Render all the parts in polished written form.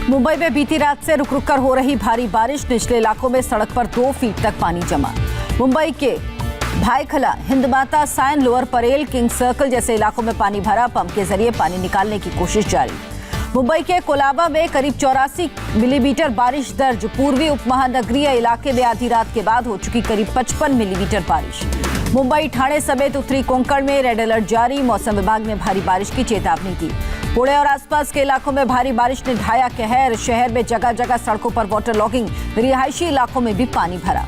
मुंबई में बीती रात से रुक रुक कर हो रही भारी बारिश, निचले इलाकों में सड़क पर 2 फीट तक पानी जमा। मुंबई के Byculla, Hindmata, Sion, lower Parel, king circle जैसे इलाकों में पानी भरा। पंप के जरिए पानी निकालने की कोशिश जारी। मुंबई के कोलाबा में करीब 84 मिलीमीटर बारिश दर्ज। पूर्वी उपमहानगरीय इलाके में आधी रात के बाद हो चुकी करीब 55 मिलीमीटर बारिश। मुंबई, ठाणे समेत उत्तरी कोंकण में रेड अलर्ट जारी। मौसम विभाग ने भारी बारिश की चेतावनी दी। पुणे और आसपास के इलाकों में भारी बारिश ने ढाया कहर। शहर में जगह जगह सड़कों पर वाटर लॉगिंग, रिहायशी इलाकों में भी पानी भरा।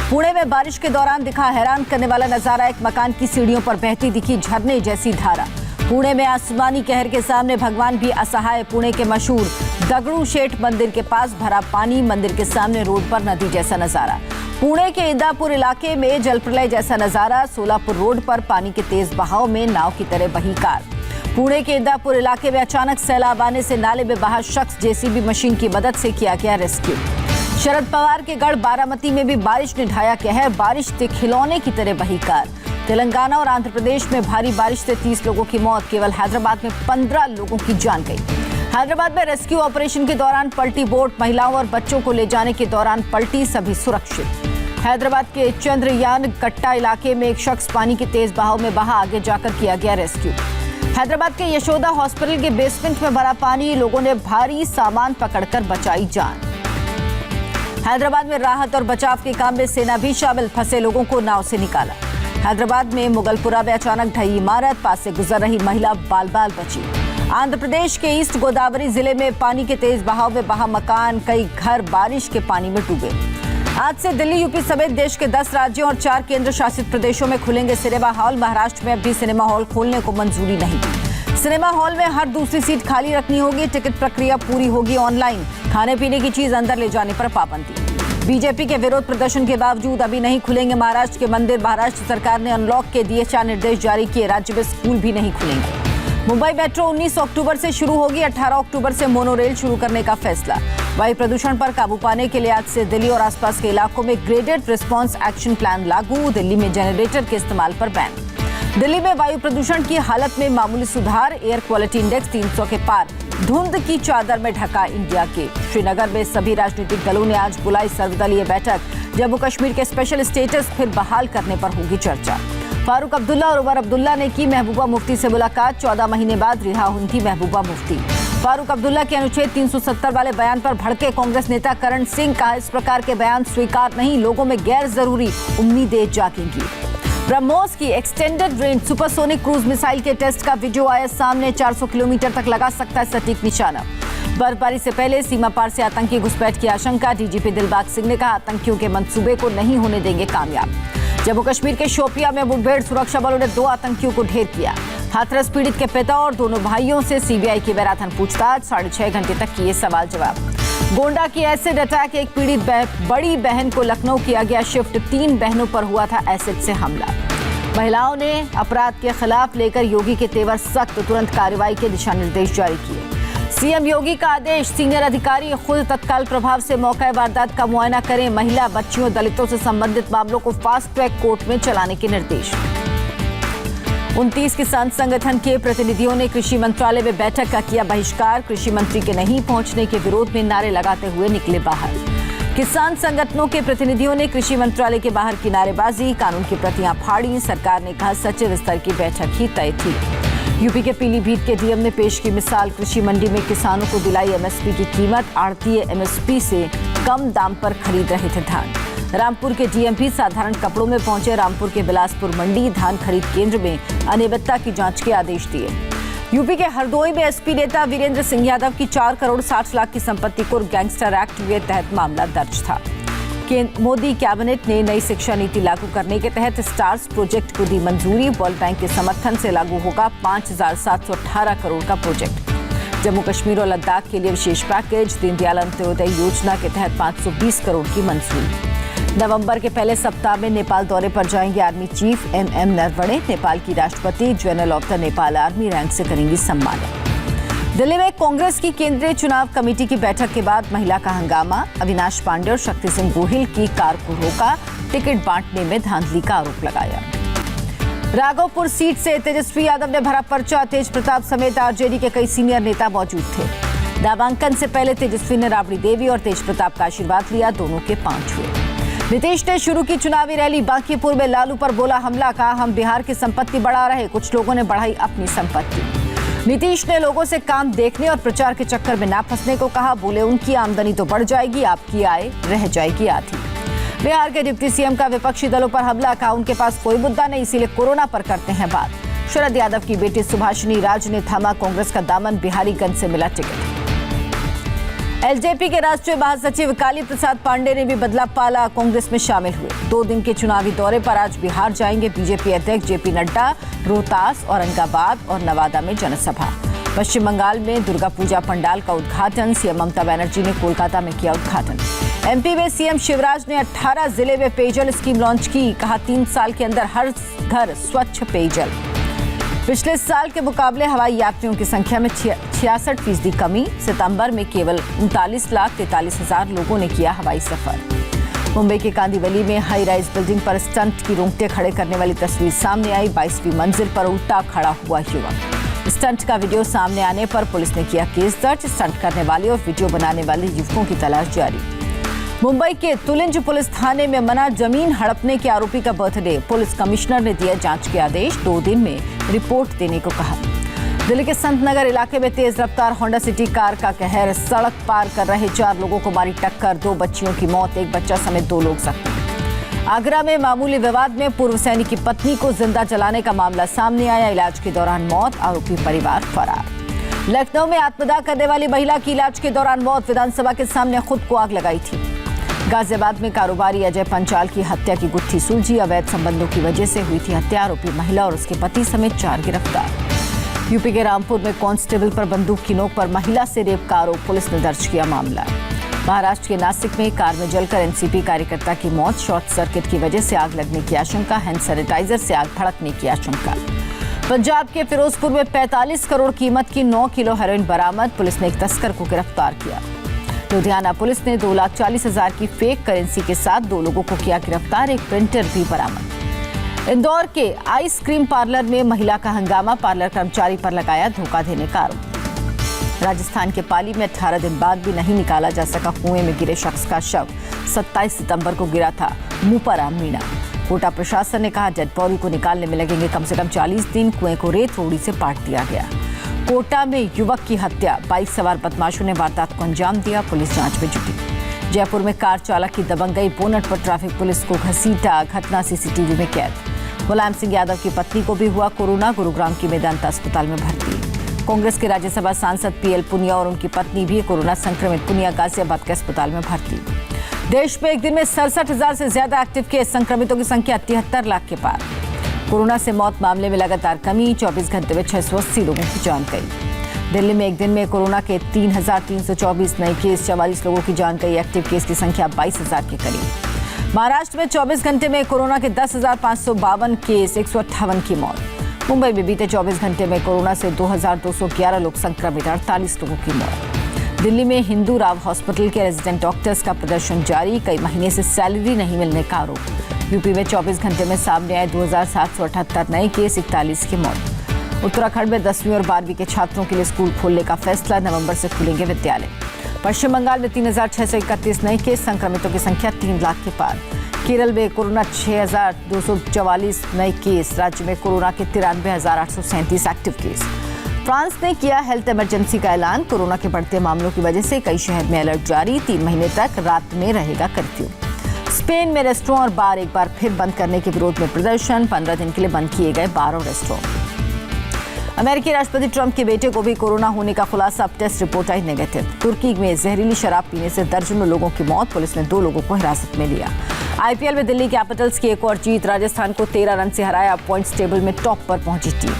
पुणे में बारिश के दौरान दिखा हैरान करने वाला नजारा। एक मकान की सीढ़ियों पर बहती दिखी झरने जैसी धारा। पुणे में आसमानी कहर के सामने भगवान भी असहाय। पुणे के मशहूर दगड़ू शेठ मंदिर के पास भरा पानी, मंदिर के सामने रोड पर नदी जैसा नजारा। पुणे के इंदापुर इलाके में जलप्रलय जैसा नजारा। सोलापुर रोड पर पानी के तेज बहाव में नाव की तरह बही कार। पुणे के इंदापुर इलाके में अचानक सैलाब आने से नाले में बहा शख्स, जेसीबी मशीन की मदद से किया गया रेस्क्यू। शरद पवार के गढ़ बारामती में भी बारिश ने ढाया कहर। बारिश से खिलौने की तरह बही कार। तेलंगाना और आंध्र प्रदेश में भारी बारिश से 30 लोगों की मौत। केवल हैदराबाद में 15 लोगों की जान गई। हैदराबाद में रेस्क्यू ऑपरेशन के दौरान पलटी बोट। महिलाओं और बच्चों को ले जाने के दौरान पलटी, सभी सुरक्षित। हैदराबाद के चंद्रयान कट्टा इलाके में एक शख्स पानी के तेज बहाव में बहा, आगे जाकर किया गया रेस्क्यू। हैदराबाद के यशोदा हॉस्पिटल के बेसमेंट में भरा पानी, लोगों ने भारी सामान पकड़कर बचाई जान। हैदराबाद में राहत और बचाव के काम में सेना भी शामिल, फंसे लोगों को नाव से निकाला। हैदराबाद में मुगलपुरा में अचानक ढही इमारत, पास से गुजर रही महिला बाल बाल बची। आंध्र प्रदेश के ईस्ट गोदावरी जिले में पानी के तेज बहाव में बहा मकान, कई घर बारिश के पानी में डूबे। आज से दिल्ली, यूपी समेत देश के 10 राज्यों और 4 केंद्र शासित प्रदेशों में खुलेंगे सिनेमा हॉल। महाराष्ट्र में अब भी सिनेमा हॉल खोलने को मंजूरी नहीं। सिनेमा हॉल में हर दूसरी सीट खाली रखनी होगी। टिकट प्रक्रिया पूरी होगी ऑनलाइन। खाने पीने की चीज अंदर ले जाने पर पाबंदी। बीजेपी के विरोध प्रदर्शन के बावजूद अभी नहीं खुलेंगे महाराष्ट्र के मंदिर। महाराष्ट्र सरकार ने अनलॉक के दिशा निर्देश जारी किए। राज्य में स्कूल भी नहीं खुलेंगे। मुंबई मेट्रो 19 अक्टूबर से शुरू होगी। 18 अक्टूबर से मोनोरेल शुरू करने का फैसला। वायु प्रदूषण पर काबू पाने के लिए आज से दिल्ली और आसपास के इलाकों में ग्रेडेड रिस्पांस एक्शन प्लान लागू। दिल्ली में जनरेटर के इस्तेमाल पर बैन। दिल्ली में वायु प्रदूषण की हालत में मामूली सुधार। एयर क्वालिटी इंडेक्स 300 के पार। धुंध की चादर में ढका इंडिया के। श्रीनगर में सभी राजनीतिक दलों ने आज बुलाई सर्वदलीय बैठक। जम्मू कश्मीर के स्पेशल स्टेटस फिर बहाल करने पर होगी चर्चा। फारूक अब्दुल्ला और उमर अब्दुल्ला ने की महबूबा मुफ्ती से मुलाकात। 14 महीने बाद रिहा हुई थी महबूबा मुफ्ती। फारूक अब्दुल्ला के अनुच्छेद 370 वाले बयान पर भड़के कांग्रेस नेता करण सिंह। कहा, इस प्रकार के बयान स्वीकार नहीं, लोगों में गैर जरूरी उम्मीदें जागेंगी। ब्रह्मोस की extended range supersonic cruise missile के टेस्ट का वीडियो आया सामने। 400 किलोमीटर तक लगा सकता है सटीक निशाना। बर्फबारी से पहले सीमा पार से आतंकी घुसपैठ की आशंका। डीजीपी दिलबाग सिंह ने कहा, आतंकियों के मंसूबे को नहीं होने देंगे कामयाब। जम्मू कश्मीर के शोपिया में मुठभेड़, सुरक्षा बलों ने 2 आतंकियों को ढेर किया। हाथरस पीड़ित के पिता और दोनों भाइयों से सीबीआई की मैराथन पूछताछ। 6.5 घंटे तक किए सवाल जवाब। गोंडा की एसिड अटैक, एक पीड़ित बड़ी बहन को लखनऊ किया गया शिफ्ट। 3 बहनों पर हुआ था एसिड से हमला। महिलाओं ने अपराध के खिलाफ लेकर योगी के तेवर सख्त, तुरंत कार्रवाई के दिशा निर्देश जारी किए। सीएम योगी का आदेश, सीनियर अधिकारी खुद तत्काल प्रभाव से मौका वारदात का मुआयना करें। महिला, बच्चियों, दलितों से संबंधित मामलों को फास्ट ट्रैक कोर्ट में चलाने के निर्देश। 29 किसान संगठन के प्रतिनिधियों ने कृषि मंत्रालय में बैठक का किया बहिष्कार। कृषि मंत्री के नहीं पहुंचने के विरोध में नारे लगाते हुए निकले बाहर। किसान संगठनों के प्रतिनिधियों ने कृषि मंत्रालय के बाहर की नारेबाजी, कानून की प्रतियां फाड़ी। सरकार ने कहा, सचिव स्तर की बैठक ही तय थी। यूपी के पीलीभीत के डीएम ने पेश की मिसाल। कृषि मंडी में किसानों को दिलाई एमएसपी की कीमत। आढ़तीय एमएसपी से कम दाम पर खरीद रहे थे धान। रामपुर के डीएम भी साधारण कपड़ों में पहुंचे। रामपुर के बिलासपुर मंडी धान खरीद केंद्र में अनियमितता की जांच के आदेश दिए। यूपी के हरदोई में एसपी नेता वीरेंद्र सिंह यादव की 4 करोड़ 60 लाख की संपत्ति को गैंगस्टर एक्ट के तहत मामला दर्ज था। मोदी कैबिनेट ने नई शिक्षा नीति लागू करने के तहत स्टार्स प्रोजेक्ट को दी मंजूरी। वर्ल्ड बैंक के समर्थन से लागू होगा 5,718 करोड़ का प्रोजेक्ट। जम्मू कश्मीर और लद्दाख के लिए विशेष पैकेज। दीनदयाल अंत्योदय योजना के तहत 520 करोड़ की मंजूरी। नवंबर के पहले सप्ताह में नेपाल दौरे पर जाएंगे army chief MM Naravane. Nepal की राष्ट्रपति general of the Nepal army rank से करेंगी सम्मानित। दिल्ली में कांग्रेस की केंद्रीय चुनाव कमेटी की बैठक के बाद महिला का हंगामा। अविनाश पांडे और शक्ति सिंह गोहिल की कार को रोका। टिकट बांटने में धांधली का आरोप लगाया। राघोपुर सीट से तेजस्वी यादव ने भरा पर्चा। तेज प्रताप समेत आरजेडी के कई सीनियर नेता मौजूद थे। नामांकन से पहले तेजस्वी ने राबड़ी देवी और तेज प्रताप का आशीर्वाद लिया, दोनों के 5 हुए। नीतीश ने शुरू की चुनावी रैली, बांकीपुर में लालू पर बोला हमला, कहा हम बिहार की संपत्ति बढ़ा रहे, कुछ लोगों ने बढ़ाई अपनी संपत्ति। नीतीश ने लोगों से काम देखने और प्रचार के चक्कर में ना फंसने को कहा, बोले उनकी आमदनी तो बढ़ जाएगी, आपकी आय रह जाएगी आधी। बिहार के डिप्टी सीएम का विपक्षी दलों पर हमला, कहा उनके पास कोई मुद्दा नहीं, इसीलिए कोरोना पर करते हैं बात। शरद यादव की बेटी सुभाषिनी राजे ने थामा कांग्रेस का दामन, बिहारीगंज से मिला टिकट। एलजेपी के राष्ट्रीय महासचिव काली प्रसाद पांडे ने भी बदला पाला, कांग्रेस में शामिल हुए। 2 दिन के चुनावी दौरे पर आज बिहार जाएंगे बीजेपी अध्यक्ष जेपी नड्डा। रोहतास, औरंगाबाद और नवादा में जनसभा। पश्चिम बंगाल में दुर्गा पूजा पंडाल का उद्घाटन, सीएम ममता बनर्जी ने कोलकाता में किया उद्घाटन। एमपी में सीएम शिवराज ने 18 जिले में पेयजल स्कीम लॉन्च की, कहा 3 साल के अंदर हर घर स्वच्छ पेयजल। पिछले साल के मुकाबले हवाई यात्रियों की संख्या में 66% कमी, सितंबर में केवल 39,43,000 लोगों ने किया हवाई सफर। मुंबई के कांदिवली में हाई राइज बिल्डिंग पर स्टंट की रोंगटे खड़े करने वाली तस्वीर सामने आई, 22वीं मंजिल पर उल्टा खड़ा हुआ युवक। स्टंट का वीडियो सामने आने पर पुलिस ने किया केस दर्ज, स्टंट करने वाले और वीडियो बनाने वाले युवकों की तलाश जारी। मुंबई के तुलिंज पुलिस थाने में मना जमीन हड़पने के आरोपी का बर्थडे, पुलिस कमिश्नर ने दिया जांच के आदेश, 2 दिन में रिपोर्ट देने को कहा। दिल्ली के संत नगर इलाके में तेज रफ्तार होंडा सिटी कार का कहर, सड़क पार कर रहे 4 लोगों को मारी टक्कर, 2 बच्चियों की मौत, 1 बच्चा समेत 2 लोग जख्मी। आगरा में मामूली विवाद में पूर्व सैनिक की पत्नी को जिंदा जलाने का मामला सामने आया, इलाज के दौरान मौत, आरोपी परिवार फरार। लखनऊ में आत्मदाह करने वाली महिला की इलाज के दौरान मौत, विधानसभा के सामने खुद को आग लगाई थी। गाजियाबाद में कारोबारी अजय पंचाल की हत्या की गुत्थी सुलझी, अवैध संबंधों की वजह से हुई थी हत्या, आरोपी महिला और उसके पति समेत 4 गिरफ्तार। यूपी के रामपुर में कांस्टेबल पर बंदूक की नोक पर महिला से रेप का आरोप, पुलिस ने दर्ज किया मामला। महाराष्ट्र के नासिक में कार में जलकर एनसीपी कार्यकर्ता की मौत, शॉर्ट सर्किट की वजह से आग लगने की आशंका, हैंड सैनिटाइजर से आग भड़कने की आशंका। पंजाब के फिरोजपुर में 45 करोड़ कीमत की 9 किलो हेरोइन बरामद, पुलिस ने एक तस्कर को गिरफ्तार किया। लुधियाना पुलिस ने 2,40,000 की फेक करेंसी के साथ 2 लोगों को किया गिरफ्तार, एक प्रिंटर भी बरामद। इंदौर के आइसक्रीम पार्लर में महिला का हंगामा, पार्लर कर्मचारी पर लगाया धोखा देने का आरोप। राजस्थान के पाली में 18 दिन बाद भी नहीं निकाला जा सका कुएं में गिरे शख्स का शव, 27 सितंबर को गिरा था मुपरा मीणा। कोटा प्रशासन ने कहा डेड बॉडी को निकालने में लगेंगे कम से कम 40 दिन, कुएं को रेत रोड़ी से पाट दिया गया। कोटा में युवक की हत्या, 22 सवार बदमाशों ने वारदात को अंजाम दिया, पुलिस जांच में जुटी। जयपुर में कार चालक की दबंगई, बोनट पर ट्रैफिक पुलिस को घसीटा, घटना सीसीटीवी में कैद। मुलायम सिंह यादव की पत्नी को भी हुआ कोरोना, गुरुग्राम की मेदांता अस्पताल में भर्ती। कांग्रेस के राज्यसभा सांसद पीएल पुनिया और उनकी पत्नी भी कोरोना संक्रमित, पुनिया गाजियाबाद के अस्पताल में भर्ती। देश में एक दिन में 67,000 से ज्यादा एक्टिव केस, संक्रमितों की संख्या 73 लाख के पार। कोरोना से मौत मामले में लगातार कमी, 24 घंटे में 680 लोगों की जान गई। दिल्ली में एक दिन में कोरोना के 3,324 नए केस, 44 लोगों की जान गई, एक्टिव केस की संख्या 22,000 के करीब। महाराष्ट्र में 24 घंटे में कोरोना के 10,552 केस, 158 की मौत। मुंबई में बीते 24 घंटे में कोरोना से 2,211 लोग संक्रमित, 48 लोगों की मौत। दिल्ली में हिंदू राव हॉस्पिटल के रेजिडेंट डॉक्टर्स का प्रदर्शन जारी, कई महीने से सैलरी नहीं मिलने का आरोप। यूपी में 24 घंटे में सामने आए 2,778 नए केस, 41 की मौत। उत्तराखंड में 10वीं और 12वीं के छात्रों के लिए स्कूल खोलने का फैसला, नवंबर से खुलेंगे विद्यालय। पश्चिम बंगाल में 3,631 नए केस, संक्रमितों की संख्या 3 लाख के पार। केरल में कोरोना 6,244 नए केस, राज्य में कोरोना के 93,837 एक्टिव केस। फ्रांस ने किया हेल्थ इमरजेंसी का ऐलान, कोरोना के बढ़ते मामलों की वजह से कई शहर में अलर्ट जारी, 3 महीने तक रात में रहेगा कर्फ्यू। स्पेन में रेस्टोरेंट और बार एक बार फिर बंद करने के विरोध में प्रदर्शन, 15 दिन के लिए बंद किए गए बार और रेस्टोरेंट। अमेरिकी राष्ट्रपति ट्रंप के बेटे को भी कोरोना होने का खुलासा, अब टेस्ट रिपोर्ट आई नेगेटिव। तुर्की में जहरीली शराब पीने से दर्जनों लोगों की मौत, पुलिस ने 2 लोगों को हिरासत में लिया। आईपीएल में दिल्ली कैपिटल्स की एक और जीत, राजस्थान को 13 रन से हराया, पॉइंट्स टेबल में टॉप पर पहुंची टीम।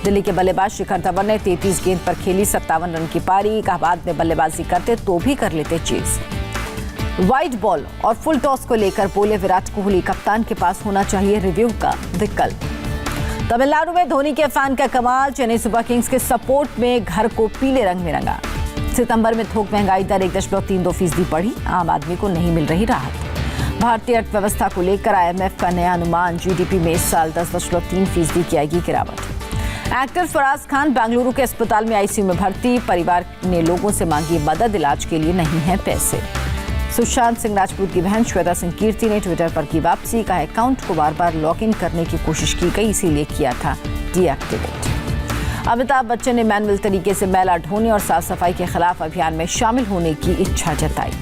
दिल्ली के बल्लेबाज शिखर धवन ने 33 गेंद पर खेली 57 रन की पारी, कहा बाद में बल्लेबाजी करते तो भी कर लेते चेज। व्हाइट बॉल और फुल टॉस को लेकर बोले विराट कोहली, कप्तान के पास होना चाहिए रिव्यू का विकल्प। तमिलनाडु में धोनी के फैन का कमाल, चेन्नई सुपर किंग्स के सपोर्ट में घर को पीले रंग में रंगा। सितंबर में थोक महंगाई दर 1.32% बढ़ी, आम आदमी को नहीं मिल रही राहत। भारतीय अर्थव्यवस्था को लेकर आईएमएफ का नया अनुमान, जीडीपी में इस साल 10.3% की आएगी गिरावट। एक्टर फराज खान बेंगलुरु के अस्पताल में आईसीयू में भर्ती। परिवार ने लोगों से मांगी मदद, इलाज के लिए नहीं है पैसे। सुशांत सिंह राजपूत की बहन श्वेता सिंह कीर्ति ने ट्विटर पर की वापसी। कहा, अकाउंट को बार बार लॉग इन करने की कोशिश की गई, इसीलिए किया था डीएक्टिवेट। अमिताभ बच्चन ने मैनुअल तरीके से मैला ढोने और साफ सफाई के खिलाफ अभियान में शामिल होने की इच्छा जताई।